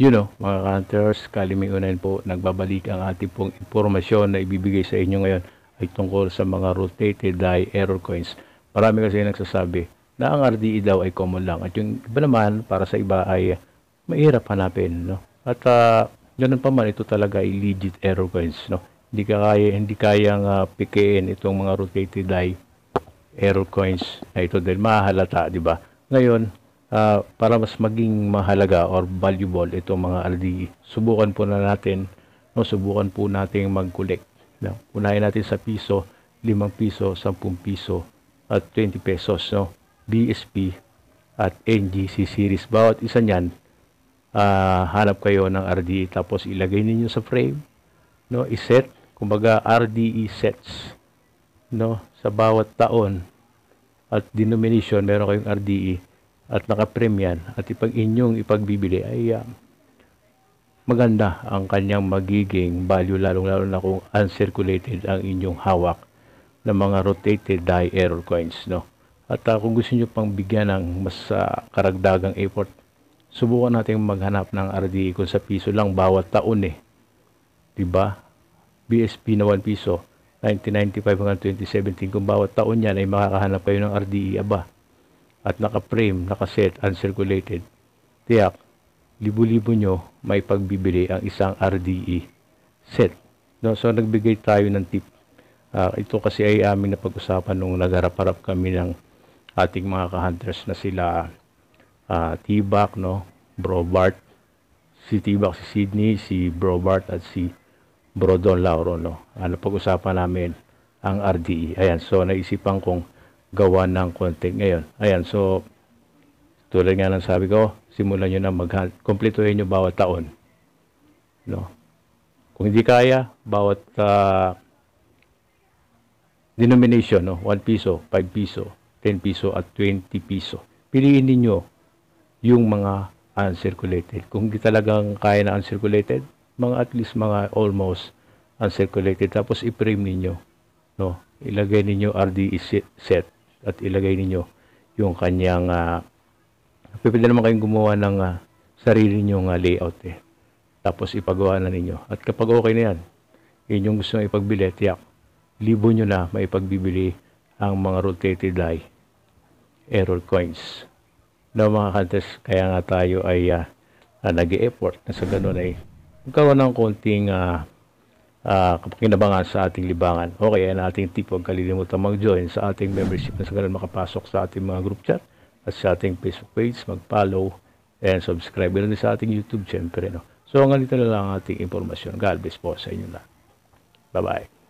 Mga hunters, kalimiunan po, nagbabalik ang ating pong impormasyon na ibibigay sa inyo ngayon ay tungkol sa mga rotated die error coins. Marami kasi nagsasabi na ang RDE daw ay common lang at yung iba naman para sa iba ay mahirap hanapin, no? At ganun pa man, ito talaga ay legit error coins, no? Hindi kayang pikein itong mga rotated die error coins na ito dahil mahalata, di ba? Ngayon, para mas maging mahalaga or valuable itong mga RDE, subukan po natin mag-collect. No? Unahin natin sa piso, 5 piso, 10 piso, at 20 pesos. No? BSP at NGC series. Bawat isa niyan, hanap kayo ng RDE tapos ilagay ninyo sa frame. No? Iset, kumbaga RDE sets. No? Sa bawat taon at denomination, meron kayong RDE at naka-frame yan at inyong ipagbibili ay maganda ang kanyang magiging value, lalo na kung uncirculated ang inyong hawak ng mga rotated die error coins, no? At kung gusto niyo pang bigyan ng mas karagdagang effort, subukan natin maghanap ng RDE kung sa piso lang bawat taon, diba? BSP na 1 piso 1995 hanggang 2017, kung bawat taon yan ay makakahanap kayo ng RDE, at naka-frame, naka-set, uncirculated, tiyak, libo-libo nyo may pagbibili ang isang RDE set. No? So, nagbigay tayo ng tip. Ito kasi ay aming napag-usapan nung nagharap-harap kami ng ating mga ka-hunters na sila T-Back, no? Bro Bart, si T-Back, si Sydney, si Bro Bart, at si Bro Don Lauro, no? Napag-usapan namin ang RDE. Ayan, so naisipan kong gawa ng content ngayon. Ayan, so tulad nga ng sabi ko, simulan nyo na kumpletuhin nyo bawat taon, no? Kung hindi kaya, bawat denomination, no? 1 piso, 5 piso, 10 piso at 20 piso. Piliin niyo yung mga uncirculated. Kung hindi talagang kaya na uncirculated, at least mga almost uncirculated, tapos i-frame ninyo, no? Ilagay ninyo RDE set at ilagay ninyo yung kanyang pwede naman kayong gumawa ng sarili ninyong layout, tapos ipagawa na ninyo. At kapag okay na yan, yun yung gusto nyo ipagbili, tiyak, libo nyo na maipagbibili ang mga rotated die error coins. No, mga hunters, kaya nga tayo ay nag-e-effort na sa ganun ay magkaroon ng konting kinabangan sa ating libangan. Okay, yan ating tip. Huwag kalilimutan mag-join sa ating membership na sa ganun makapasok sa ating mga group chat at sa ating Facebook page, mag-follow and subscribe din sa ating YouTube, syempre, no? So, hanggang dito na lang ang ating impormasyon. God bless po sa inyo na. Bye-bye.